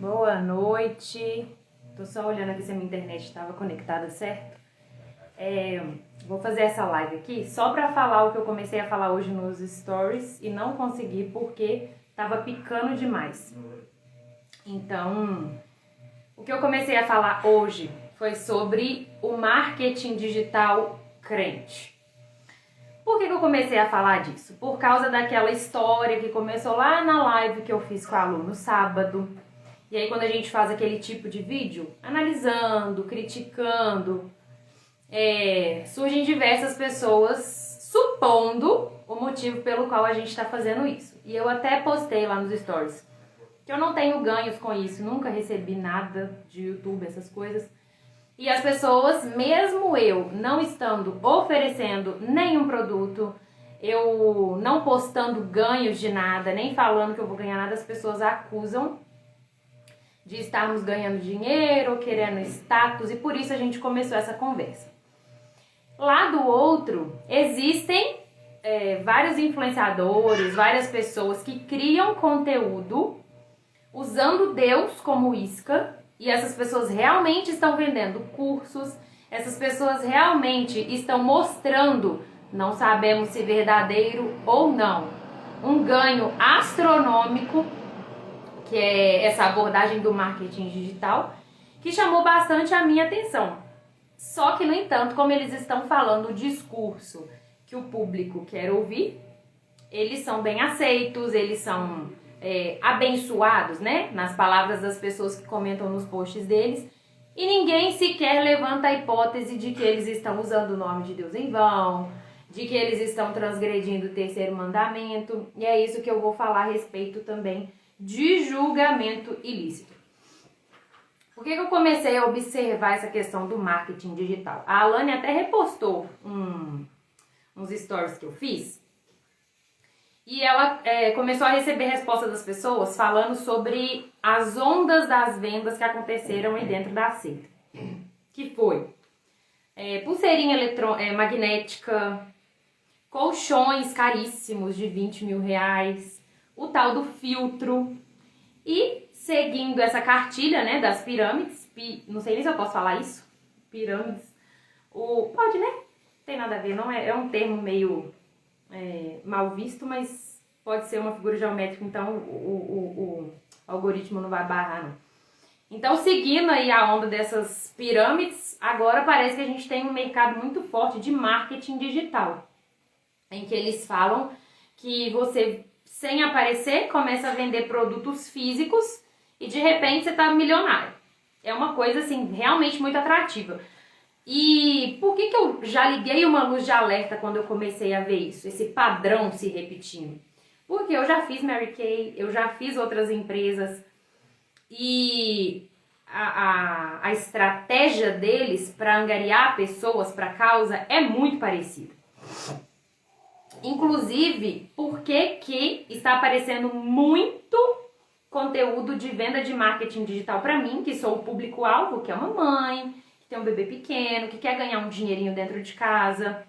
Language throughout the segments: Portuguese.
Boa noite. Tô só olhando aqui se a minha internet estava conectada certo. Vou fazer essa live aqui só pra falar o que eu comecei a falar hoje nos stories e não consegui porque tava picando demais. Então, o que eu comecei a falar hoje foi sobre o marketing digital crente. Por que eu comecei a falar disso? Por causa daquela história que começou lá na live que eu fiz com a Lu no sábado. E aí quando a gente faz aquele tipo de vídeo, analisando, criticando, surgem diversas pessoas supondo o motivo pelo qual a gente está fazendo isso. E eu até postei lá nos stories que eu não tenho ganhos com isso, nunca recebi nada de YouTube, essas coisas. E as pessoas, mesmo eu não estando oferecendo nenhum produto, eu não postando ganhos de nada, nem falando que eu vou ganhar nada, as pessoas acusam de estarmos ganhando dinheiro, querendo status, e por isso a gente começou essa conversa. Lá do outro, existem vários influenciadores, várias pessoas que criam conteúdo usando Deus como isca. E essas pessoas realmente estão vendendo cursos, essas pessoas realmente estão mostrando, não sabemos se verdadeiro ou não, um ganho astronômico, que é essa abordagem do marketing digital, que chamou bastante a minha atenção. Só que, no entanto, como eles estão falando o discurso que o público quer ouvir, eles são bem aceitos, eles são abençoados, né? Nas palavras das pessoas que comentam nos posts deles. E ninguém sequer levanta a hipótese de que eles estão usando o nome de Deus em vão, de que eles estão transgredindo o terceiro mandamento. E é isso que eu vou falar a respeito também de julgamento ilícito. Por que eu comecei a observar essa questão do marketing digital? A Alane até repostou uns stories que eu fiz. E ela começou a receber resposta das pessoas falando sobre as ondas das vendas que aconteceram aí dentro da seita. Que foi pulseirinha magnética, colchões caríssimos de 20 mil reais, o tal do filtro. E seguindo essa cartilha, né, das pirâmides, não sei nem se eu posso falar isso, pirâmides, pode, né? Tem nada a ver, não é um termo meio mal visto, mas pode ser uma figura geométrica, então o algoritmo não vai barrar, não. Então, seguindo aí a onda dessas pirâmides, agora parece que a gente tem um mercado muito forte de marketing digital, em que eles falam que você, sem aparecer, começa a vender produtos físicos e de repente você tá milionário. É uma coisa, assim, realmente muito atrativa. E por que eu já liguei uma luz de alerta quando eu comecei a ver isso, esse padrão se repetindo? Porque eu já fiz Mary Kay, eu já fiz outras empresas e a estratégia deles para angariar pessoas para a causa é muito parecida. Inclusive, por que está aparecendo muito conteúdo de venda de marketing digital para mim, que sou o público-alvo, que é uma mãe, tem um bebê pequeno, que quer ganhar um dinheirinho dentro de casa.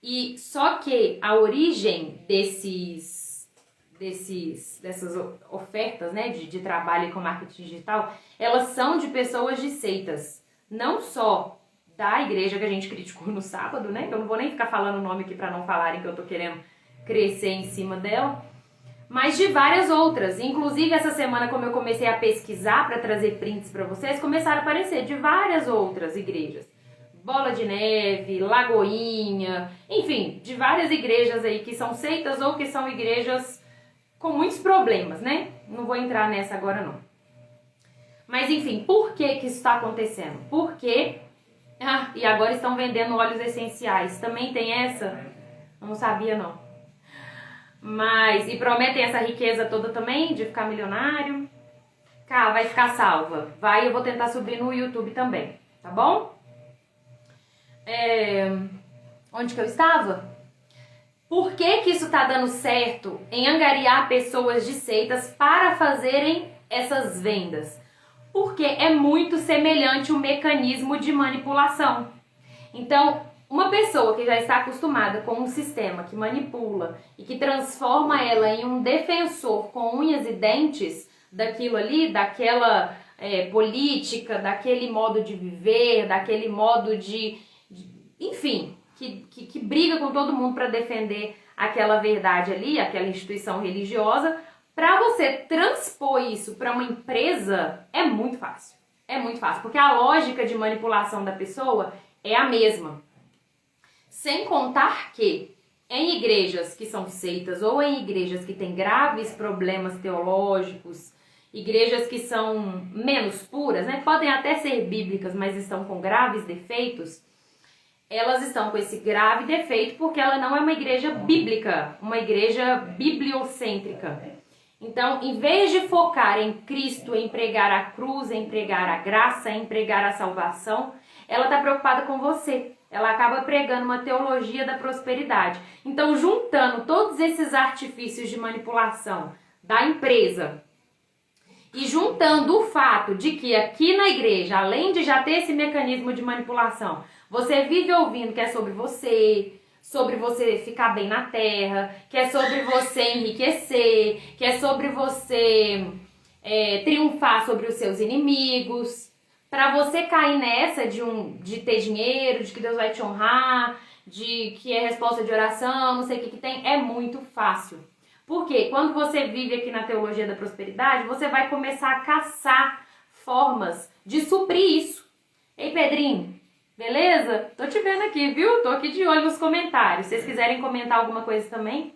E só que a origem dessas ofertas, né, de trabalho com marketing digital, elas são de pessoas de seitas. Não só da igreja que a gente criticou no sábado, né? Eu não vou nem ficar falando o nome aqui para não falarem que eu tô querendo crescer em cima dela. Mas de várias outras. Inclusive, essa semana, como eu comecei a pesquisar para trazer prints para vocês, começaram a aparecer de várias outras igrejas. Bola de Neve, Lagoinha, enfim, de várias igrejas aí que são seitas ou que são igrejas com muitos problemas, né? Não vou entrar nessa agora, não. Mas, enfim, por que isso está acontecendo? Porque... e agora estão vendendo óleos essenciais. Também tem essa? Eu não sabia, não. E prometem essa riqueza toda também, de ficar milionário. Cá, vai ficar salva. Eu vou tentar subir no YouTube também, tá bom? Onde que eu estava? Por que isso tá dando certo em angariar pessoas de seitas para fazerem essas vendas? Porque é muito semelhante o mecanismo de manipulação. Então, uma pessoa que já está acostumada com um sistema que manipula e que transforma ela em um defensor com unhas e dentes daquilo ali, daquela política, daquele modo de viver, daquele modo enfim, que briga com todo mundo para defender aquela verdade ali, aquela instituição religiosa. Para você transpor isso para uma empresa é muito fácil. É muito fácil, porque a lógica de manipulação da pessoa é a mesma. Sem contar que em igrejas que são seitas ou em igrejas que têm graves problemas teológicos, igrejas que são menos puras, né? Podem até ser bíblicas, mas estão com graves defeitos, elas estão com esse grave defeito porque ela não é uma igreja bíblica, uma igreja bibliocêntrica. Então, em vez de focar em Cristo, em pregar a cruz, em pregar a graça, em pregar a salvação, ela está preocupada com você. Ela acaba pregando uma teologia da prosperidade. Então, juntando todos esses artifícios de manipulação da empresa e juntando o fato de que aqui na igreja, além de já ter esse mecanismo de manipulação, você vive ouvindo que é sobre você ficar bem na terra, que é sobre você enriquecer, que é sobre você triunfar sobre os seus inimigos, para você cair nessa de ter dinheiro, de que Deus vai te honrar, de que é resposta de oração, não sei o que tem, é muito fácil. Porque quando você vive aqui na teologia da prosperidade, você vai começar a caçar formas de suprir isso. Ei, Pedrinho, beleza? Tô te vendo aqui, viu? Tô aqui de olho nos comentários. Se vocês quiserem comentar alguma coisa também.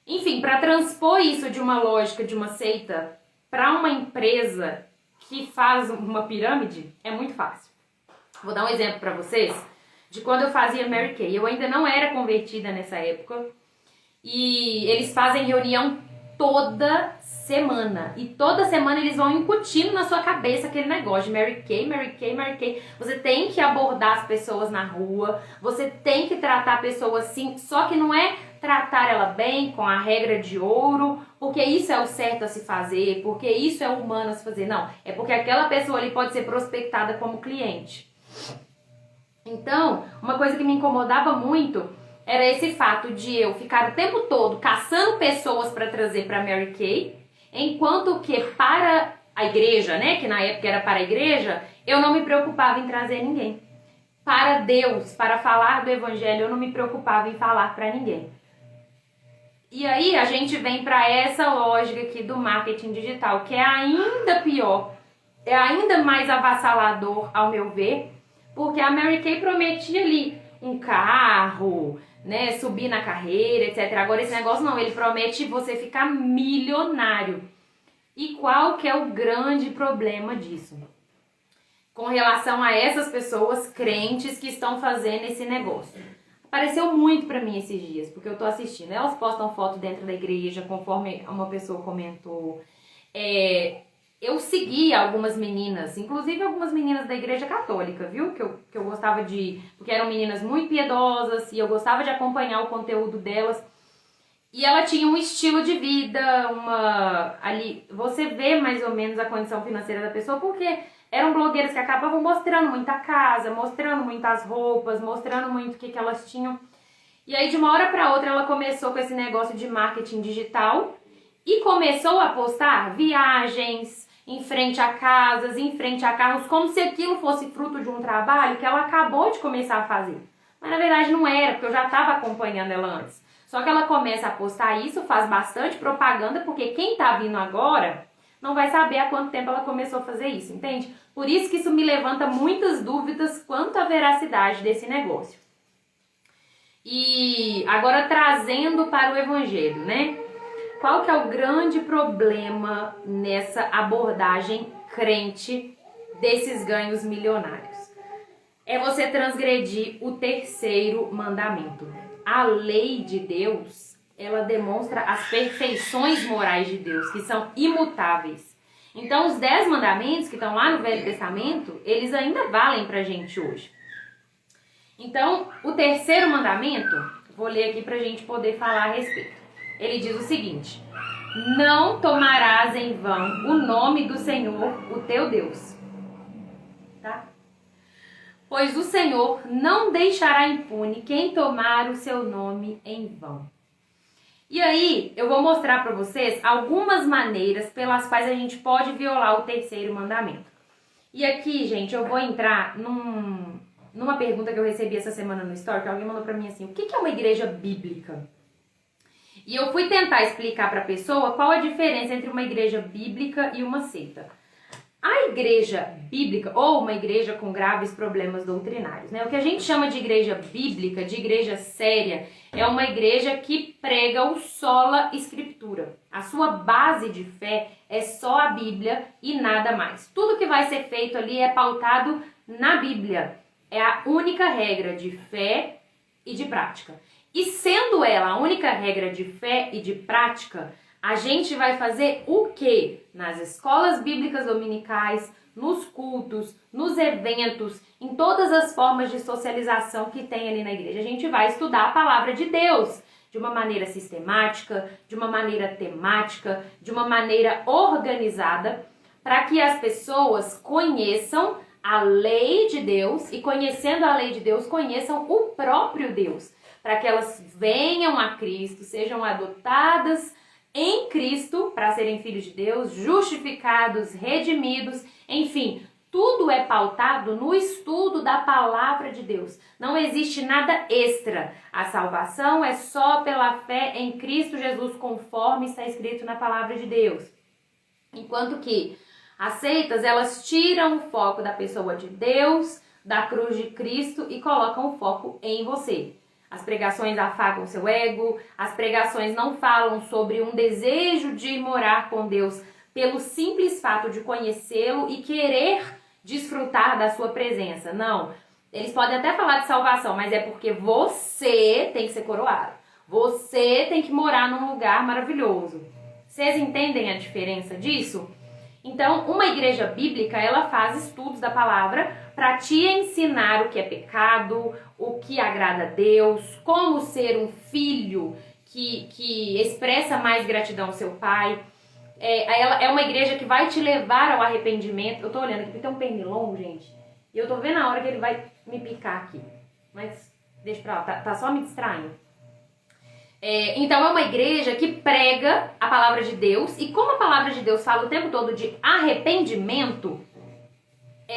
Enfim, para transpor isso de uma lógica de uma seita para uma empresa que faz uma pirâmide, é muito fácil. Vou dar um exemplo para vocês de quando eu fazia Mary Kay. Eu ainda não era convertida nessa época. E eles fazem reunião toda semana. E toda semana eles vão incutindo na sua cabeça aquele negócio de Mary Kay, Mary Kay, Mary Kay. Você tem que abordar as pessoas na rua, você tem que tratar a pessoa assim, só que não é tratar ela bem, com a regra de ouro, porque isso é o certo a se fazer, porque isso é o humano a se fazer. Não, é porque aquela pessoa ali pode ser prospectada como cliente. Então, uma coisa que me incomodava muito era esse fato de eu ficar o tempo todo caçando pessoas para trazer para Mary Kay, enquanto que para a igreja, né, que na época era para a igreja, eu não me preocupava em trazer ninguém. Para Deus, para falar do evangelho, eu não me preocupava em falar para ninguém. E aí a gente vem para essa lógica aqui do marketing digital, que é ainda pior, é ainda mais avassalador ao meu ver, porque a Mary Kay prometia ali um carro, né, subir na carreira, etc. Agora esse negócio não, ele promete você ficar milionário. E qual que é o grande problema disso? Com relação a essas pessoas crentes que estão fazendo esse negócio. Apareceu muito pra mim esses dias, porque eu tô assistindo. Elas postam foto dentro da igreja, conforme uma pessoa comentou. Eu segui algumas meninas, inclusive algumas meninas da igreja católica, viu? Que eu gostava porque eram meninas muito piedosas e eu gostava de acompanhar o conteúdo delas. E ela tinha um estilo de vida, ali você vê mais ou menos a condição financeira da pessoa, porque eram blogueiras que acabavam mostrando muita casa, mostrando muitas roupas, mostrando muito o que elas tinham. E aí de uma hora para outra ela começou com esse negócio de marketing digital e começou a postar viagens em frente a casas, em frente a carros, como se aquilo fosse fruto de um trabalho que ela acabou de começar a fazer. Mas na verdade não era, porque eu já estava acompanhando ela antes. Só que ela começa a postar isso, faz bastante propaganda, porque quem tá vindo agora não vai saber há quanto tempo ela começou a fazer isso, entende? Por isso que isso me levanta muitas dúvidas quanto à veracidade desse negócio. E agora trazendo para o evangelho, né? Qual que é o grande problema nessa abordagem crente desses ganhos milionários? É você transgredir o terceiro mandamento. A lei de Deus, ela demonstra as perfeições morais de Deus, que são imutáveis. Então, os 10 mandamentos que estão lá no Velho Testamento, eles ainda valem pra gente hoje. Então, o terceiro mandamento, vou ler aqui pra gente poder falar a respeito. Ele diz o seguinte: não tomarás em vão o nome do Senhor, o teu Deus. Tá? Pois o Senhor não deixará impune quem tomar o seu nome em vão. E aí, eu vou mostrar para vocês algumas maneiras pelas quais a gente pode violar o terceiro mandamento. E aqui, gente, eu vou entrar numa pergunta que eu recebi essa semana no Story, que alguém mandou pra mim assim, o que é uma igreja bíblica? E eu fui tentar explicar pra pessoa qual a diferença entre uma igreja bíblica e uma seita. A igreja bíblica, ou uma igreja com graves problemas doutrinários, né? O que a gente chama de igreja bíblica, de igreja séria, é uma igreja que prega o sola escritura. A sua base de fé é só a Bíblia e nada mais. Tudo que vai ser feito ali é pautado na Bíblia. É a única regra de fé e de prática. E sendo ela a única regra de fé e de prática, a gente vai fazer o quê? Nas escolas bíblicas dominicais, nos cultos, nos eventos, em todas as formas de socialização que tem ali na igreja. A gente vai estudar a palavra de Deus de uma maneira sistemática, de uma maneira temática, de uma maneira organizada, para que as pessoas conheçam a lei de Deus e, conhecendo a lei de Deus, conheçam o próprio Deus, para que elas venham a Cristo, sejam adotadas em Cristo para serem filhos de Deus, justificados, redimidos, enfim, tudo é pautado no estudo da palavra de Deus. Não existe nada extra. A salvação é só pela fé em Cristo Jesus, conforme está escrito na palavra de Deus. Enquanto que as seitas, elas tiram o foco da pessoa de Deus, da cruz de Cristo e colocam o foco em você. As pregações afagam seu ego, as pregações não falam sobre um desejo de morar com Deus pelo simples fato de conhecê-lo e querer desfrutar da sua presença. Não, eles podem até falar de salvação, mas é porque você tem que ser coroado. Você tem que morar num lugar maravilhoso. Vocês entendem a diferença disso? Então, uma igreja bíblica, ela faz estudos da palavra para te ensinar o que é pecado, o que agrada a Deus, como ser um filho que expressa mais gratidão ao seu pai. Ela é uma igreja que vai te levar ao arrependimento. Eu tô olhando aqui, porque tem um pernilongo, gente, e eu tô vendo a hora que ele vai me picar aqui. Mas deixa pra lá, tá só me distraindo. Então é uma igreja que prega a palavra de Deus, e como a palavra de Deus fala o tempo todo de arrependimento,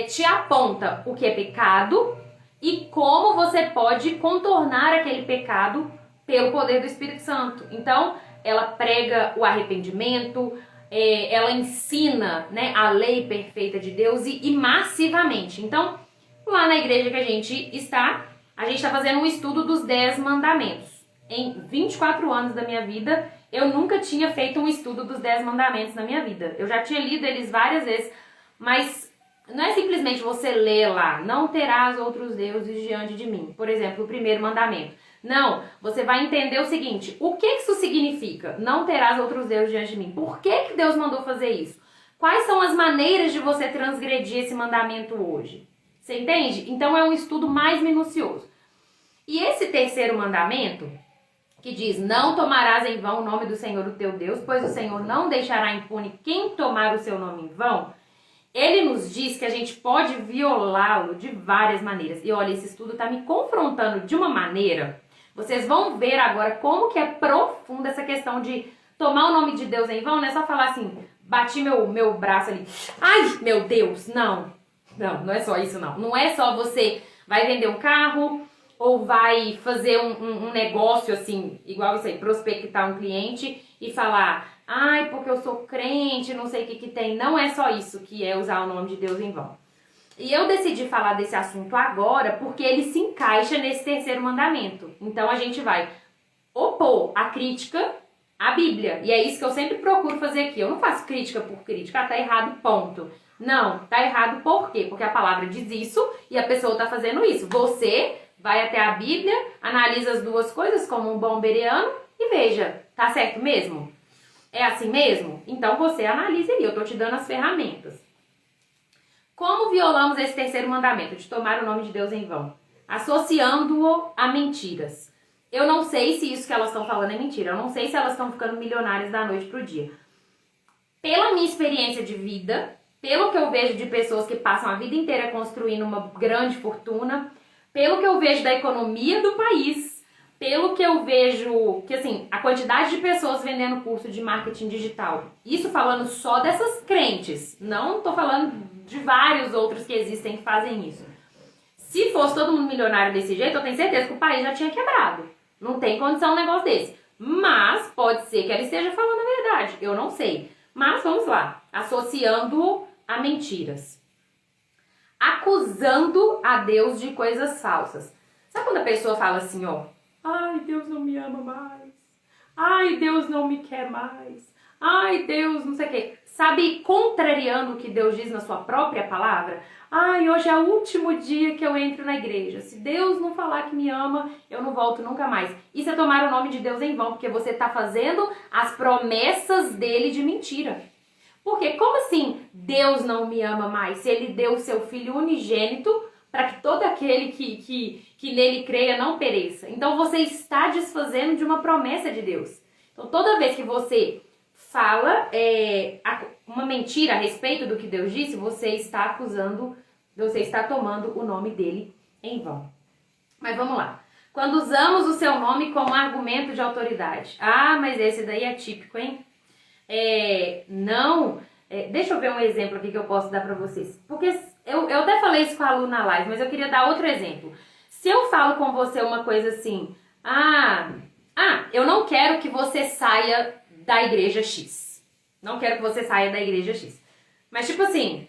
te aponta o que é pecado e como você pode contornar aquele pecado pelo poder do Espírito Santo. Então ela prega o arrependimento, ela ensina, né, a lei perfeita de Deus e massivamente. Então lá na igreja que a gente está fazendo um estudo dos 10 mandamentos. Em 24 anos da minha vida, eu nunca tinha feito um estudo dos 10 mandamentos na minha vida. Eu já tinha lido eles várias vezes, mas não é simplesmente você ler lá, não terás outros deuses diante de mim. Por exemplo, o primeiro mandamento. Não, você vai entender o seguinte, o que isso significa? Não terás outros deuses diante de mim. Por que Deus mandou fazer isso? Quais são as maneiras de você transgredir esse mandamento hoje? Você entende? Então é um estudo mais minucioso. E esse terceiro mandamento, que diz, não tomarás em vão o nome do Senhor, o teu Deus, pois o Senhor não deixará impune quem tomar o seu nome em vão, ele nos diz que a gente pode violá-lo de várias maneiras. E olha, esse estudo está me confrontando de uma maneira, vocês vão ver agora como que é profunda essa questão de tomar o nome de Deus em vão, não é só falar assim, bati meu braço ali, ai, meu Deus, não é só isso não. Não é só você vai vender um carro, ou vai fazer um negócio assim, igual isso aí, prospectar um cliente e falar, ai, porque eu sou crente, não sei o que tem. Não é só isso que é usar o nome de Deus em vão. E eu decidi falar desse assunto agora porque ele se encaixa nesse terceiro mandamento. Então a gente vai opor a crítica à Bíblia. E é isso que eu sempre procuro fazer aqui. Eu não faço crítica por crítica, tá errado, ponto. Não, tá errado por quê? Porque a palavra diz isso e a pessoa tá fazendo isso. Você vai até a Bíblia, analisa as duas coisas como um bom bereano e veja, tá certo mesmo? É assim mesmo? Então você analise aí, eu tô te dando as ferramentas. Como violamos esse terceiro mandamento, de tomar o nome de Deus em vão? Associando-o a mentiras. Eu não sei se isso que elas estão falando é mentira, eu não sei se elas estão ficando milionárias da noite pro dia. Pela minha experiência de vida, pelo que eu vejo de pessoas que passam a vida inteira construindo uma grande fortuna, pelo que eu vejo da economia do país, pelo que eu vejo, que assim, a quantidade de pessoas vendendo curso de marketing digital, isso falando só dessas crentes, não tô falando de vários outros que existem que fazem isso. Se fosse todo mundo milionário desse jeito, eu tenho certeza que o país já tinha quebrado. Não tem condição um negócio desse. Mas pode ser que ela esteja falando a verdade, eu não sei. Mas vamos lá, associando a mentiras. Acusando a Deus de coisas falsas. Sabe quando a pessoa fala assim, ó, ai, Deus não me ama mais. Ai, Deus não me quer mais. Ai, Deus não sei o quê. Sabe, contrariando o que Deus diz na sua própria palavra? Ai, hoje é o último dia que eu entro na igreja. Se Deus não falar que me ama, eu não volto nunca mais. Isso é tomar o nome de Deus em vão, porque você está fazendo as promessas dele de mentira. Porque como assim Deus não me ama mais? Se ele deu o seu Filho unigênito para que todo aquele que nele creia não pereça. Então você está desfazendo de uma promessa de Deus. Então toda vez que você fala uma mentira a respeito do que Deus disse, você está acusando, você está tomando o nome dele em vão. Mas vamos lá. Quando usamos o seu nome como argumento de autoridade. Ah, mas esse daí é típico, hein? Deixa eu ver um exemplo aqui que eu posso dar para vocês. Porque eu até falei isso com a Lu na live, mas eu queria dar outro exemplo. Se eu falo com você uma coisa assim, eu não quero que você saia da igreja X. Não quero que você saia da igreja X. Mas tipo assim,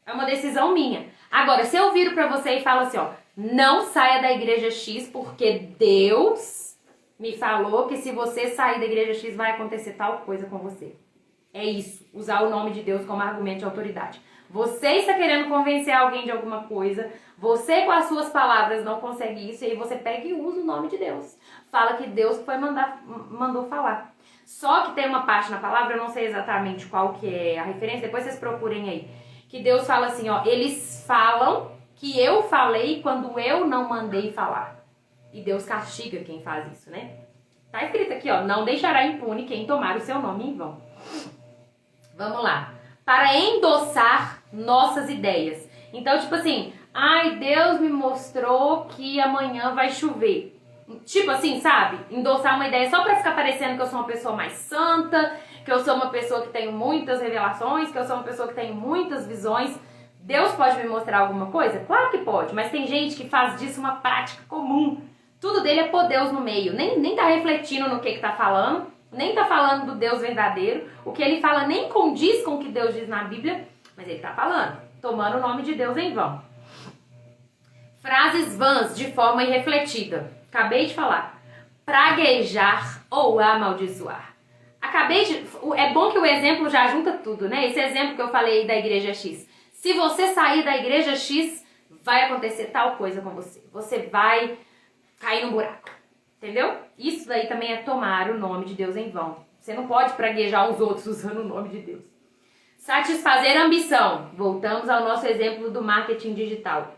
é uma decisão minha. Agora, se eu viro pra você e falo assim, ó, não saia da igreja X porque Deus me falou que se você sair da igreja X vai acontecer tal coisa com você. É isso, usar o nome de Deus como argumento de autoridade. Você está querendo convencer alguém de alguma coisa, você com as suas palavras não consegue isso, e aí você pega e usa o nome de Deus. Fala que Deus mandou falar. Só que tem uma parte na palavra, eu não sei exatamente qual que é a referência, depois vocês procurem aí. Que Deus fala assim, ó, eles falam que eu falei quando eu não mandei falar. E Deus castiga quem faz isso, né? Tá escrito aqui, ó, não deixará impune quem tomar o seu nome em vão. Vamos lá. Para endossar nossas ideias. Então, tipo assim, ai, Deus me mostrou que amanhã vai chover. Tipo assim, sabe? Endossar uma ideia só pra ficar parecendo que eu sou uma pessoa mais santa, que eu sou uma pessoa que tem muitas revelações, que eu sou uma pessoa que tem muitas visões. Deus pode me mostrar alguma coisa? Claro que pode, mas tem gente que faz disso uma prática comum. Tudo dele é pôr Deus no meio. Nem tá refletindo no que tá falando, nem tá falando do Deus verdadeiro. O que ele fala nem condiz com o que Deus diz na Bíblia, mas ele tá falando, tomando o nome de Deus em vão. Frases vãs de forma irrefletida. Acabei de falar. Praguejar ou amaldiçoar. É bom que o exemplo já junta tudo, né? Esse exemplo que eu falei da igreja X. Se você sair da igreja X, vai acontecer tal coisa com você. Você vai cair no buraco. Entendeu? Isso daí também é tomar o nome de Deus em vão. Você não pode praguejar os outros usando o nome de Deus. Satisfazer a ambição. Voltamos ao nosso exemplo do marketing digital.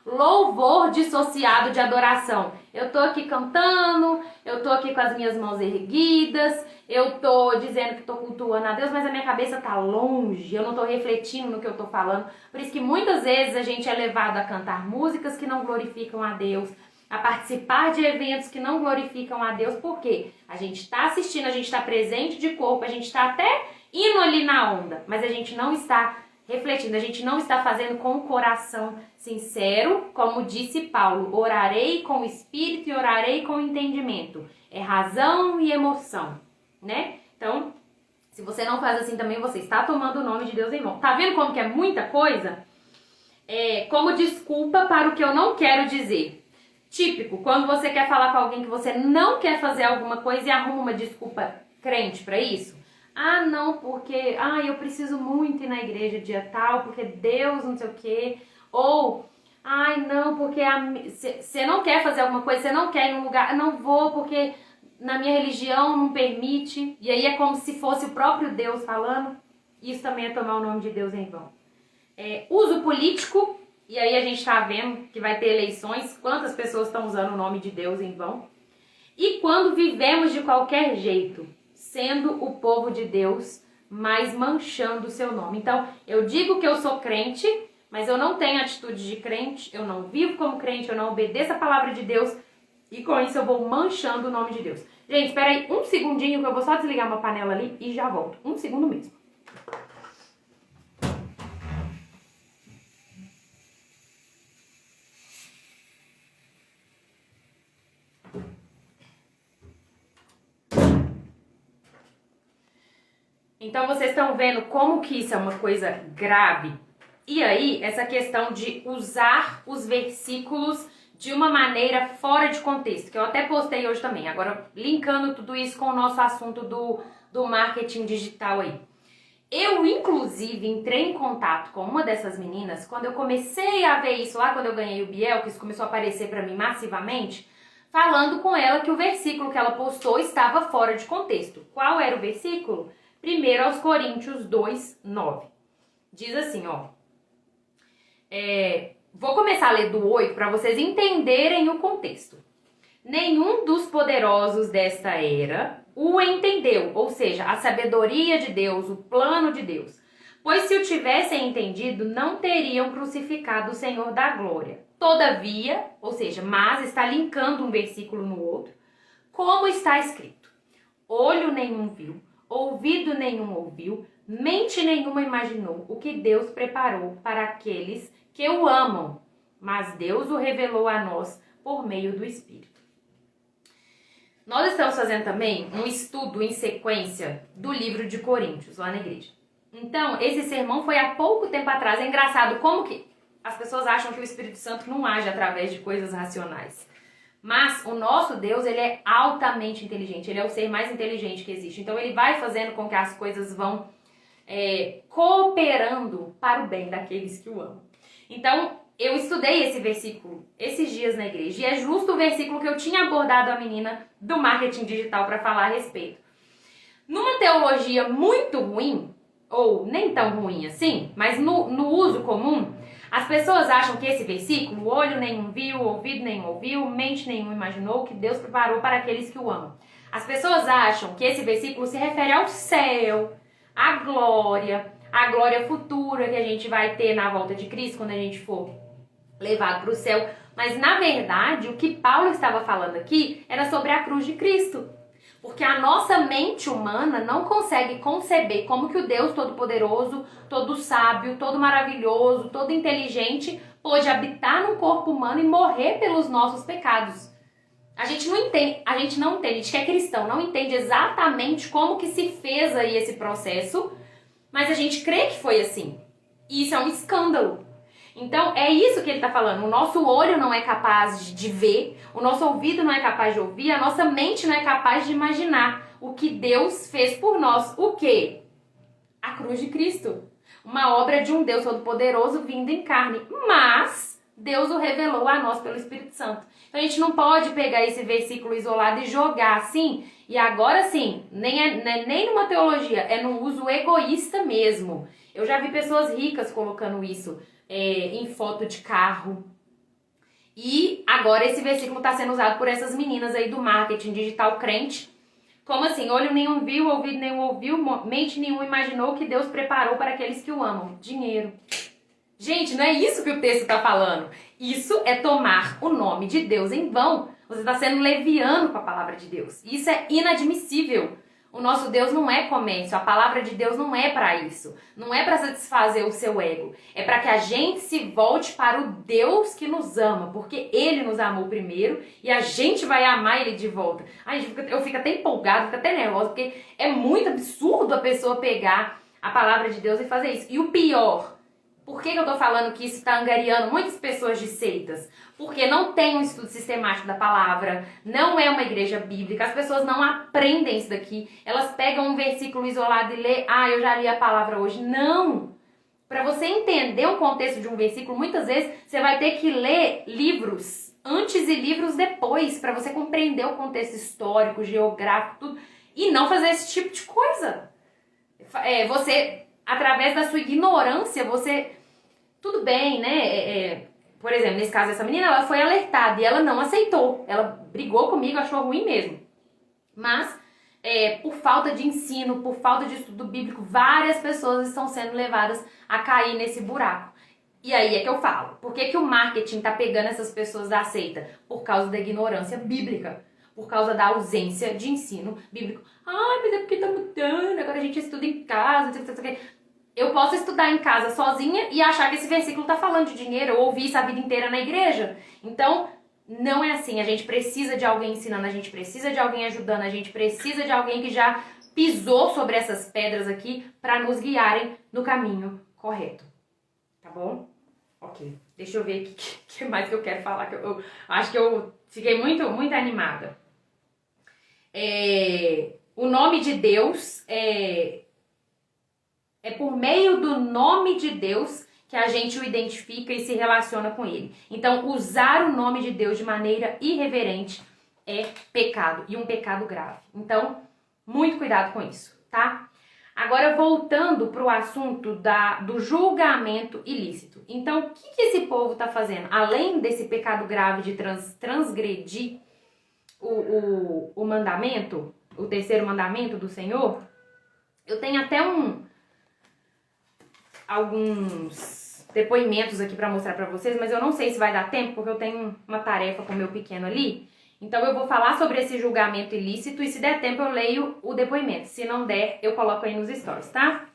Louvor dissociado de adoração. Eu tô aqui cantando, eu tô aqui com as minhas mãos erguidas, eu tô dizendo que tô cultuando a Deus, mas a minha cabeça tá longe, eu não tô refletindo no que eu tô falando. Por isso que muitas vezes a gente é levado a cantar músicas que não glorificam a Deus, a participar de eventos que não glorificam a Deus, porque a gente está assistindo, a gente está presente de corpo, a gente está até indo ali na onda, mas a gente não está refletindo, a gente não está fazendo com o coração sincero, como disse Paulo, orarei com o espírito e orarei com o entendimento. É razão e emoção, né? Então, se você não faz assim também, você está tomando o nome de Deus em vão. Tá vendo como que é muita coisa? Como desculpa para o que eu não quero dizer. Típico, quando você quer falar com alguém que você não quer fazer alguma coisa e arruma uma desculpa crente para isso. Ah, não, porque eu preciso muito ir na igreja dia tal, porque Deus não sei o quê. Ou, não, porque você não quer fazer alguma coisa, você não quer ir num lugar, não vou porque na minha religião não permite. E aí é como se fosse o próprio Deus falando. Isso também é tomar o nome de Deus em vão. Uso político, e aí a gente tá vendo que vai ter eleições, quantas pessoas estão usando o nome de Deus em vão. E quando vivemos de qualquer jeito, sendo o povo de Deus, mas manchando o seu nome. Então, eu digo que eu sou crente, mas eu não tenho atitude de crente, eu não vivo como crente, eu não obedeço a palavra de Deus, E com isso eu vou manchando o nome de Deus. Gente, espera aí um segundinho que eu vou só desligar uma panela ali e já volto. Um segundo mesmo. Então vocês estão vendo como que isso é uma coisa grave? E aí, essa questão de usar os versículos de uma maneira fora de contexto, que eu até postei hoje também. Agora, linkando tudo isso com o nosso assunto do marketing digital aí. Eu, inclusive, entrei em contato com uma dessas meninas quando eu comecei a ver isso lá, quando eu ganhei o Biel, que isso começou a aparecer pra mim massivamente, falando com ela que o versículo que ela postou estava fora de contexto. Qual era o versículo? 1 Coríntios 2, 9. Diz assim, ó. Vou começar a ler do 8 para vocês entenderem o contexto. Nenhum dos poderosos desta era o entendeu, ou seja, a sabedoria de Deus, o plano de Deus. Pois se o tivessem entendido, não teriam crucificado o Senhor da glória. Todavia, ou seja, mas está linkando um versículo no outro, como está escrito: olho nenhum viu, ouvido nenhum ouviu, mente nenhuma imaginou o que Deus preparou para aqueles que o amam, mas Deus o revelou a nós por meio do Espírito. Nós estamos fazendo também um estudo em sequência do livro de Coríntios, lá na igreja. Então, esse sermão foi há pouco tempo atrás. É engraçado como que as pessoas acham que o Espírito Santo não age através de coisas racionais. Mas o nosso Deus, ele é altamente inteligente. Ele é o ser mais inteligente que existe. Então, ele vai fazendo com que as coisas vão cooperando para o bem daqueles que o amam. Então, eu estudei esse versículo esses dias na igreja. E é justo o versículo que eu tinha abordado a menina do marketing digital para falar a respeito. Numa teologia muito ruim, ou nem tão ruim assim, mas no uso comum, as pessoas acham que esse versículo, olho nenhum viu, ouvido nenhum ouviu, mente nenhum imaginou, que Deus preparou para aqueles que o amam. As pessoas acham que esse versículo se refere ao céu, à glória, a glória futura que a gente vai ter na volta de Cristo quando a gente for levado para o céu. Mas, na verdade, o que Paulo estava falando aqui era sobre a cruz de Cristo. Porque a nossa mente humana não consegue conceber como que o Deus Todo-Poderoso, todo sábio, todo maravilhoso, todo inteligente pôde habitar num corpo humano e morrer pelos nossos pecados. A gente não entende, a gente que é cristão, não entende exatamente como que se fez aí esse processo, mas a gente crê que foi assim. E isso é um escândalo. Então, é isso que ele está falando. O nosso olho não é capaz de ver, o nosso ouvido não é capaz de ouvir, a nossa mente não é capaz de imaginar o que Deus fez por nós. O quê? A cruz de Cristo. Uma obra de um Deus Todo-Poderoso vindo em carne. Mas Deus o revelou a nós pelo Espírito Santo. Então, a gente não pode pegar esse versículo isolado e jogar assim. E agora sim, nem numa teologia, é num uso egoísta mesmo. Eu já vi pessoas ricas colocando isso em foto de carro. E agora esse versículo está sendo usado por essas meninas aí do marketing digital crente. Como assim? Olho nenhum viu, ouvido nenhum ouviu, mente nenhum imaginou que Deus preparou para aqueles que o amam. Dinheiro. Gente, não é isso que o texto está falando. Isso é tomar o nome de Deus em vão. Você está sendo leviano com a palavra de Deus. Isso é inadmissível. O nosso Deus não é comércio, a palavra de Deus não é para isso. Não é para satisfazer o seu ego. É para que a gente se volte para o Deus que nos ama, porque Ele nos amou primeiro e a gente vai amar Ele de volta. Ai, eu fico até empolgada, fico até nervosa, porque é muito absurdo a pessoa pegar a palavra de Deus e fazer isso. E o pior, por que eu tô falando que isso está angariando muitas pessoas de seitas? Porque não tem um estudo sistemático da palavra, não é uma igreja bíblica, as pessoas não aprendem isso daqui, elas pegam um versículo isolado e lê, eu já li a palavra hoje. Não! Para você entender o contexto de um versículo, muitas vezes você vai ter que ler livros antes e livros depois, para você compreender o contexto histórico, geográfico, tudo, e não fazer esse tipo de coisa. Você, através da sua ignorância, você... Tudo bem, né? Por exemplo, nesse caso dessa menina, ela foi alertada e ela não aceitou. Ela brigou comigo, achou ruim mesmo. Mas, por falta de ensino, por falta de estudo bíblico, várias pessoas estão sendo levadas a cair nesse buraco. E aí é que eu falo, por que o marketing tá pegando essas pessoas da seita? Por causa da ignorância bíblica, por causa da ausência de ensino bíblico. Ai, mas é porque tá mudando, agora a gente estuda em casa, não sei o que. Eu posso estudar em casa sozinha e achar que esse versículo tá falando de dinheiro, eu ouvi isso a vida inteira na igreja. Então, não é assim, a gente precisa de alguém ensinando, a gente precisa de alguém ajudando, a gente precisa de alguém que já pisou sobre essas pedras aqui para nos guiarem no caminho correto. Tá bom? Ok. Deixa eu ver o que mais que eu quero falar. Que eu acho que eu fiquei muito animada. O nome de Deus é por meio do nome de Deus que a gente o identifica e se relaciona com ele. Então, usar o nome de Deus de maneira irreverente é pecado, e um pecado grave. Então, muito cuidado com isso, tá? Agora, voltando para o assunto do julgamento ilícito. Então, o que esse povo está fazendo? Além desse pecado grave de transgredir o mandamento, o terceiro mandamento do Senhor, eu tenho até alguns depoimentos aqui para mostrar para vocês, mas eu não sei se vai dar tempo, porque eu tenho uma tarefa com o meu pequeno ali. Então eu vou falar sobre esse julgamento ilícito e se der tempo eu leio o depoimento. Se não der, eu coloco aí nos stories, tá?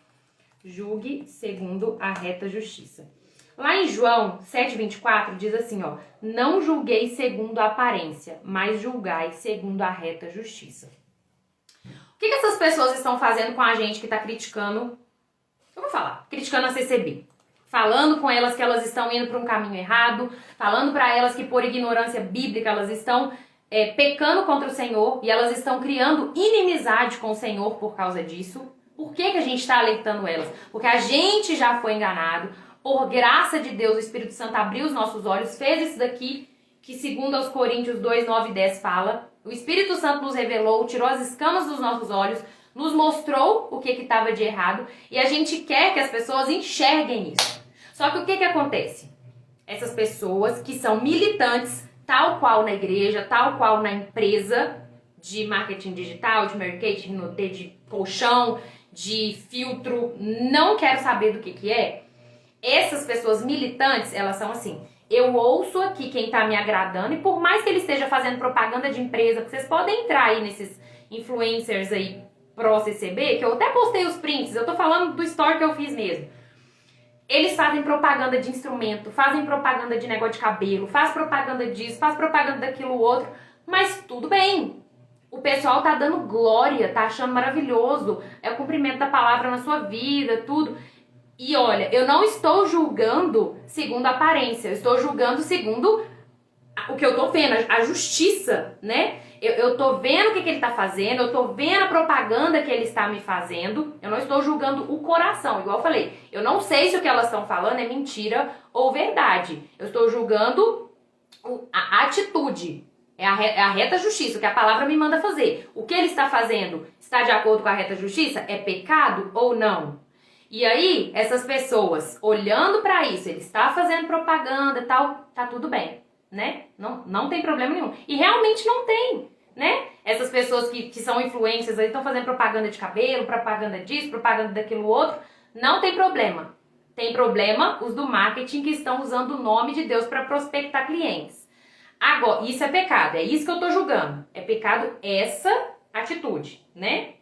Julgue segundo a reta justiça. Lá em João 7,24 diz assim, ó: não julguei segundo a aparência, mas julgai segundo a reta justiça. O que essas pessoas estão fazendo com a gente que está criticando? Eu vou falar, criticando a CCB. Falando com elas que elas estão indo para um caminho errado, falando para elas que por ignorância bíblica elas estão pecando contra o Senhor e elas estão criando inimizade com o Senhor por causa disso. Por que a gente está alertando elas? Porque a gente já foi enganado. Por graça de Deus, o Espírito Santo abriu os nossos olhos, fez isso daqui, que segundo aos Coríntios 2, 9 e 10 fala. O Espírito Santo nos revelou, tirou as escamas dos nossos olhos, nos mostrou o que estava de errado e a gente quer que as pessoas enxerguem isso. Só que o que acontece? Essas pessoas que são militantes, tal qual na igreja, tal qual na empresa de marketing digital, de marketing de colchão, de filtro, não quero saber do que é. Essas pessoas militantes, elas são assim: eu ouço aqui quem tá me agradando e por mais que ele esteja fazendo propaganda de empresa, que vocês podem entrar aí nesses influencers aí pro CCB, que eu até postei os prints, eu tô falando do story que eu fiz mesmo. Eles fazem propaganda de instrumento, fazem propaganda de negócio de cabelo, faz propaganda disso, faz propaganda daquilo outro, mas tudo bem. O pessoal tá dando glória, tá achando maravilhoso, é o cumprimento da palavra na sua vida, tudo. E olha, eu não estou julgando segundo a aparência, eu estou julgando segundo o que eu tô vendo, a justiça, né? Eu tô vendo o que ele tá fazendo, eu tô vendo a propaganda que ele está me fazendo, eu não estou julgando o coração, igual eu falei. Eu não sei se o que elas estão falando é mentira ou verdade. Eu estou julgando a atitude, é a reta justiça, o que a palavra me manda fazer. O que ele está fazendo está de acordo com a reta justiça? É pecado ou não? E aí, essas pessoas olhando pra isso, ele está fazendo propaganda e tal, tá tudo bem, né? Não tem problema nenhum. E realmente não tem, né? Essas pessoas que são influências aí estão fazendo propaganda de cabelo, propaganda disso, propaganda daquilo outro, não tem problema. Tem problema os do marketing que estão usando o nome de Deus para prospectar clientes. Agora, isso é pecado, é isso que eu tô julgando. É pecado essa atitude, né?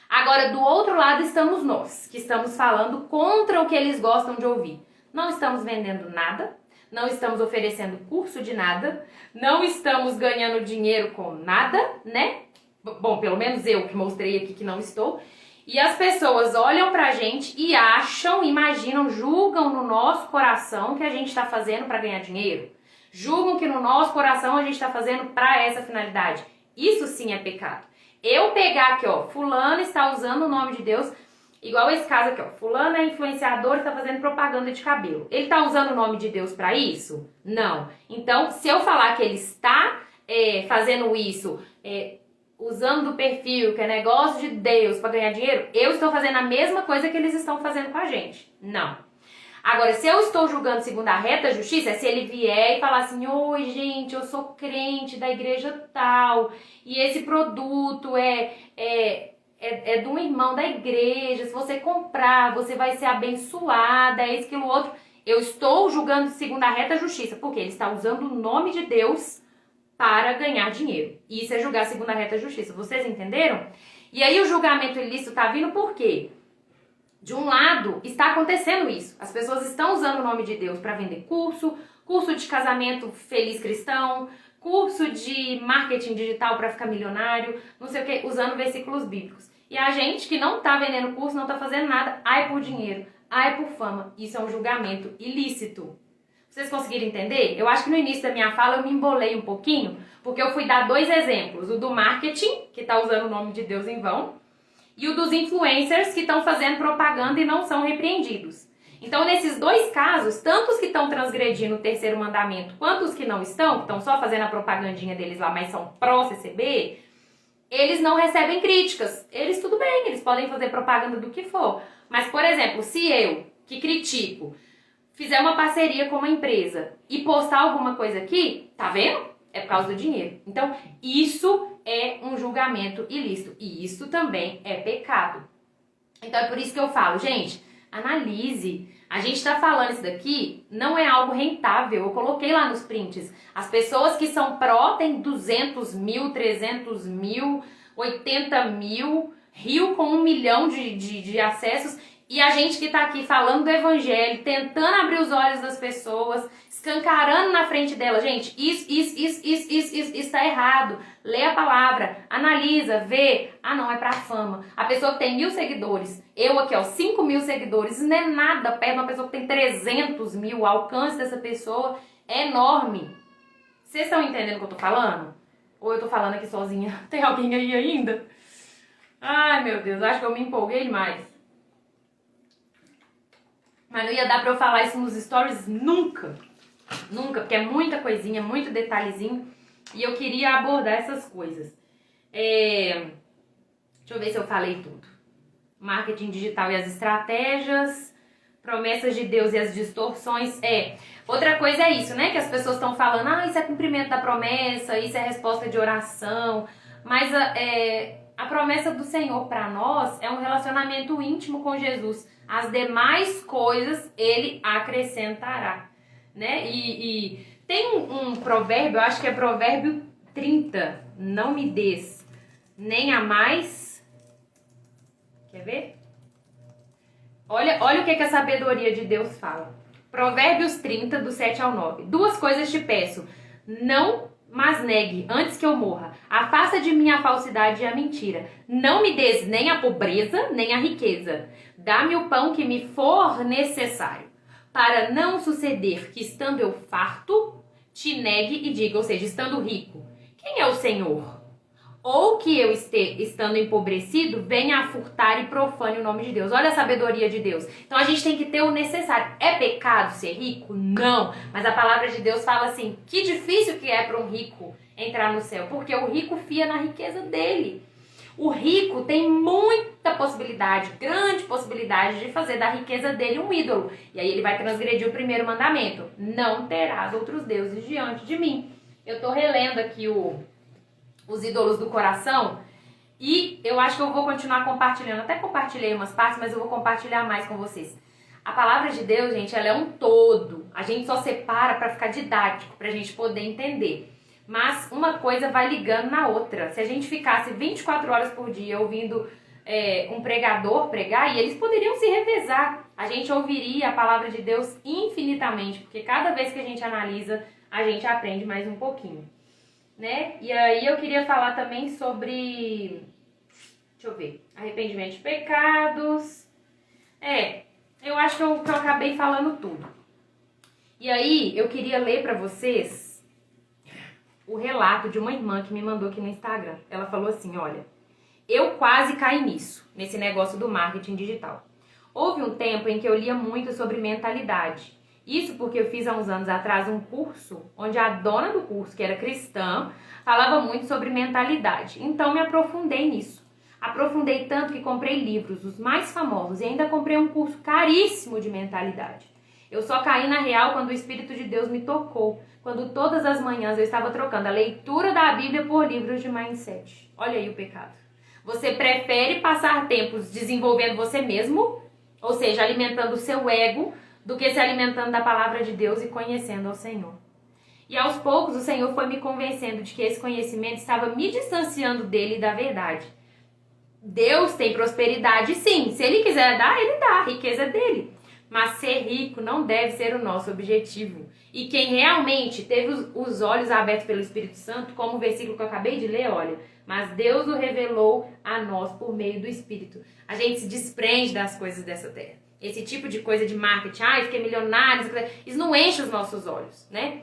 Agora, do outro lado estamos nós, que estamos falando contra o que eles gostam de ouvir. Não estamos vendendo nada, não estamos oferecendo curso de nada, não estamos ganhando dinheiro com nada, né? Bom, pelo menos eu que mostrei aqui que não estou. E as pessoas olham pra gente e acham, imaginam, julgam no nosso coração que a gente está fazendo para ganhar dinheiro. Julgam que no nosso coração a gente está fazendo para essa finalidade. Isso sim é pecado. Eu pegar aqui, ó, fulano está usando o nome de Deus, igual esse caso aqui, ó, fulano é influenciador e está fazendo propaganda de cabelo. Ele está usando o nome de Deus para isso? Não. Então, se eu falar que ele está fazendo isso, usando do perfil, que é negócio de Deus para ganhar dinheiro, eu estou fazendo a mesma coisa que eles estão fazendo com a gente. Não. Agora, se eu estou julgando segundo a reta justiça, é se ele vier e falar assim: oi, gente, eu sou crente da igreja tal, e esse produto é de um irmão da igreja, se você comprar, você vai ser abençoada, é isso, aquilo, outro. Eu estou julgando segundo a reta justiça, porque ele está usando o nome de Deus para ganhar dinheiro. Isso é julgar segundo a reta justiça. Vocês entenderam? E aí o julgamento ilícito está vindo por quê? De um lado, está acontecendo isso. As pessoas estão usando o nome de Deus para vender curso de casamento feliz cristão, curso de marketing digital para ficar milionário, não sei o que, usando versículos bíblicos. E a gente que não está vendendo curso, não está fazendo nada, ai por dinheiro, ai por fama. Isso é um julgamento ilícito. Vocês conseguiram entender? Eu acho que no início da minha fala eu me embolei um pouquinho, porque eu fui dar 2 exemplos. O do marketing, que está usando o nome de Deus em vão, e o dos influencers que estão fazendo propaganda e não são repreendidos. Então, nesses 2 casos, tanto os que estão transgredindo o 3º mandamento, quanto os que não estão, que estão só fazendo a propagandinha deles lá, mas são pró-CCB, eles não recebem críticas. Eles, tudo bem, eles podem fazer propaganda do que for. Mas, por exemplo, se eu, que critico, fizer uma parceria com uma empresa e postar alguma coisa aqui, tá vendo? É por causa do dinheiro. Então, isso é um julgamento ilícito. E isso também é pecado. Então, é por isso que eu falo, gente, analise. A gente tá falando isso daqui, não é algo rentável. Eu coloquei lá nos prints. As pessoas que são pró têm 200 mil, 300 mil, 80 mil, Rio com 1 milhão de acessos. E a gente que tá aqui falando do evangelho, tentando abrir os olhos das pessoas, escancarando na frente dela. Gente, isso tá errado. Lê a palavra, analisa, vê. Ah, não, é pra fama. A pessoa que tem 1.000 seguidores, eu aqui, ó, 5.000 seguidores, isso não é nada perto de uma pessoa que tem 300 mil. O alcance dessa pessoa é enorme. Vocês estão entendendo o que eu tô falando? Ou eu tô falando aqui sozinha? Tem alguém aí ainda? Ai, meu Deus, acho que eu me empolguei demais. Mas não ia dar pra eu falar isso nos stories nunca. Nunca, porque é muita coisinha, muito detalhezinho. E eu queria abordar essas coisas. Deixa eu ver se eu falei tudo. Marketing digital e as estratégias. Promessas de Deus e as distorções. Outra coisa é isso, né? Que as pessoas estão falando, isso é cumprimento da promessa, isso é resposta de oração. Mas a promessa do Senhor para nós é um relacionamento íntimo com Jesus. As demais coisas Ele acrescentará, né? E tem um provérbio, eu acho que é provérbio 30. Não me des nem a mais. Quer ver? Olha o que a sabedoria de Deus fala. Provérbios 30, do 7 ao 9. 2 coisas te peço. Não mas negue antes que eu morra. Afasta de mim a falsidade e a mentira. Não me des nem a pobreza, nem a riqueza. Dá-me o pão que me for necessário, para não suceder que, estando eu farto, te negue e diga, ou seja, estando rico, quem é o Senhor? Ou que eu estando empobrecido, venha a furtar e profane o nome de Deus. Olha a sabedoria de Deus. Então a gente tem que ter o necessário. É pecado ser rico? Não. Mas a palavra de Deus fala assim, que difícil que é para um rico entrar no céu. Porque o rico fia na riqueza dele. O rico tem muita possibilidade, grande possibilidade de fazer da riqueza dele um ídolo. E aí ele vai transgredir o 1º mandamento. Não terás outros deuses diante de mim. Eu tô relendo aqui os ídolos do coração, e eu acho que eu vou continuar compartilhando. Até compartilhei umas partes, mas eu vou compartilhar mais com vocês. A palavra de Deus, gente, ela é um todo. A gente só separa para ficar didático, pra gente poder entender. Mas uma coisa vai ligando na outra. Se a gente ficasse 24 horas por dia ouvindo um pregador pregar, e eles poderiam se revezar, a gente ouviria a palavra de Deus infinitamente, porque cada vez que a gente analisa, a gente aprende mais um pouquinho. Né? E aí eu queria falar também sobre, deixa eu ver, arrependimento de pecados. Eu acho que eu acabei falando tudo. E aí eu queria ler pra vocês o relato de uma irmã que me mandou aqui no Instagram. Ela falou assim, olha, eu quase caí nesse negócio do marketing digital. Houve um tempo em que eu lia muito sobre mentalidade. Isso porque eu fiz há uns anos atrás um curso onde a dona do curso, que era cristã, falava muito sobre mentalidade. Então me aprofundei nisso. Aprofundei tanto que comprei livros, os mais famosos, e ainda comprei um curso caríssimo de mentalidade. Eu só caí na real quando o Espírito de Deus me tocou, quando todas as manhãs eu estava trocando a leitura da Bíblia por livros de mindset. Olha aí o pecado. Você prefere passar tempos desenvolvendo você mesmo, ou seja, alimentando o seu ego, do que se alimentando da palavra de Deus e conhecendo ao Senhor. E aos poucos o Senhor foi me convencendo de que esse conhecimento estava me distanciando dele e da verdade. Deus tem prosperidade, sim. Se Ele quiser dar, Ele dá. A riqueza é dele. Mas ser rico não deve ser o nosso objetivo. E quem realmente teve os olhos abertos pelo Espírito Santo, como o versículo que eu acabei de ler, olha, mas Deus o revelou a nós por meio do Espírito. A gente se desprende das coisas dessa terra. Esse tipo de coisa de marketing, fiquei milionário, isso não enche os nossos olhos, né?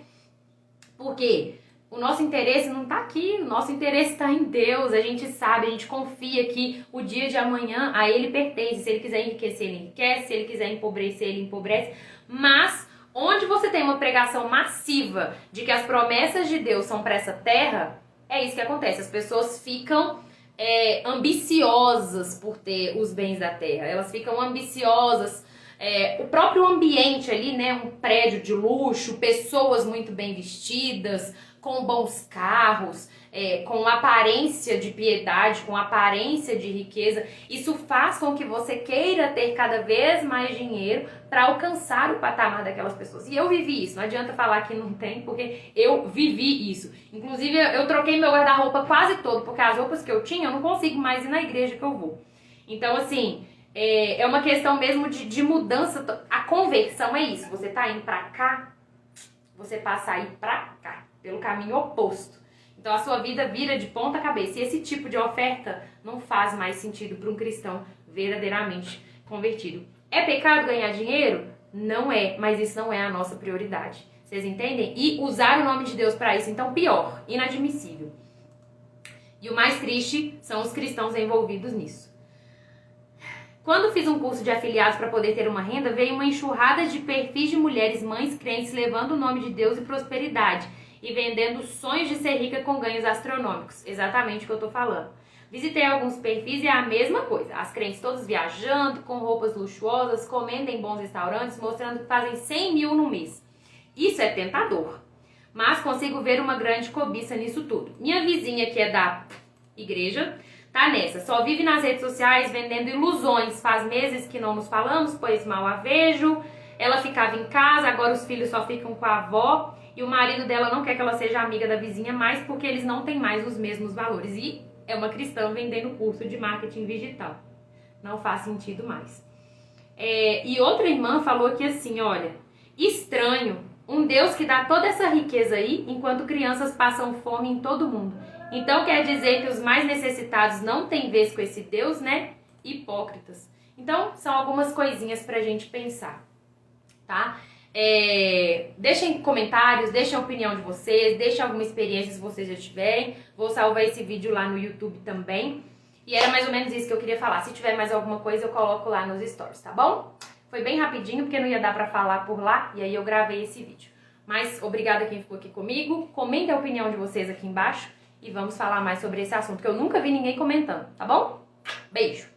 Por quê? O nosso interesse não está aqui, o nosso interesse está em Deus, a gente sabe, a gente confia que o dia de amanhã a Ele pertence. Se Ele quiser enriquecer, Ele enriquece, se Ele quiser empobrecer, Ele empobrece. Mas onde você tem uma pregação massiva de que as promessas de Deus são para essa terra, é isso que acontece. As pessoas ficam ambiciosas por ter os bens da terra, elas ficam ambiciosas. O próprio ambiente ali, né, um prédio de luxo, pessoas muito bem vestidas, com bons carros, com aparência de piedade, com aparência de riqueza, isso faz com que você queira ter cada vez mais dinheiro para alcançar o patamar daquelas pessoas. E eu vivi isso, não adianta falar que não tem, porque eu vivi isso. Inclusive, eu troquei meu guarda-roupa quase todo, porque as roupas que eu tinha, eu não consigo mais ir na igreja que eu vou. Então, assim, é uma questão mesmo de mudança. A conversão é isso, você tá indo pra cá, você passa a ir pra cá, pelo caminho oposto. Então a sua vida vira de ponta cabeça. E esse tipo de oferta não faz mais sentido para um cristão verdadeiramente convertido. É pecado ganhar dinheiro? Não é, mas isso não é a nossa prioridade. Vocês entendem? E usar o nome de Deus para isso, então pior, inadmissível. E o mais triste são os cristãos envolvidos nisso. Quando fiz um curso de afiliados para poder ter uma renda, veio uma enxurrada de perfis de mulheres mães crentes levando o nome de Deus e prosperidade e vendendo sonhos de ser rica com ganhos astronômicos. Exatamente o que eu tô falando. Visitei alguns perfis e é a mesma coisa. As crentes todas viajando, com roupas luxuosas, comendo em bons restaurantes, mostrando que fazem 100 mil no mês. Isso é tentador, mas consigo ver uma grande cobiça nisso tudo. Minha vizinha, que é da igreja, tá nessa, só vive nas redes sociais vendendo ilusões. Faz meses que não nos falamos, pois mal a vejo. Ela ficava em casa, agora os filhos só ficam com a avó. E o marido dela não quer que ela seja amiga da vizinha mais porque eles não têm mais os mesmos valores. E é uma cristã vendendo curso de marketing digital. Não faz sentido mais. E outra irmã falou aqui assim, olha, estranho, um Deus que dá toda essa riqueza aí, enquanto crianças passam fome em todo mundo. Então quer dizer que os mais necessitados não têm vez com esse Deus, né? Hipócritas. Então são algumas coisinhas pra gente pensar, tá? Deixem comentários, deixem a opinião de vocês, deixem alguma experiência se vocês já tiverem. Vou salvar esse vídeo lá no YouTube também. E era mais ou menos isso que eu queria falar. Se tiver mais alguma coisa eu coloco lá nos stories, tá bom? Foi bem rapidinho porque não ia dar pra falar por lá e aí eu gravei esse vídeo. Mas obrigada a quem ficou aqui comigo. Comentem a opinião de vocês aqui embaixo e vamos falar mais sobre esse assunto que eu nunca vi ninguém comentando, tá bom? Beijo!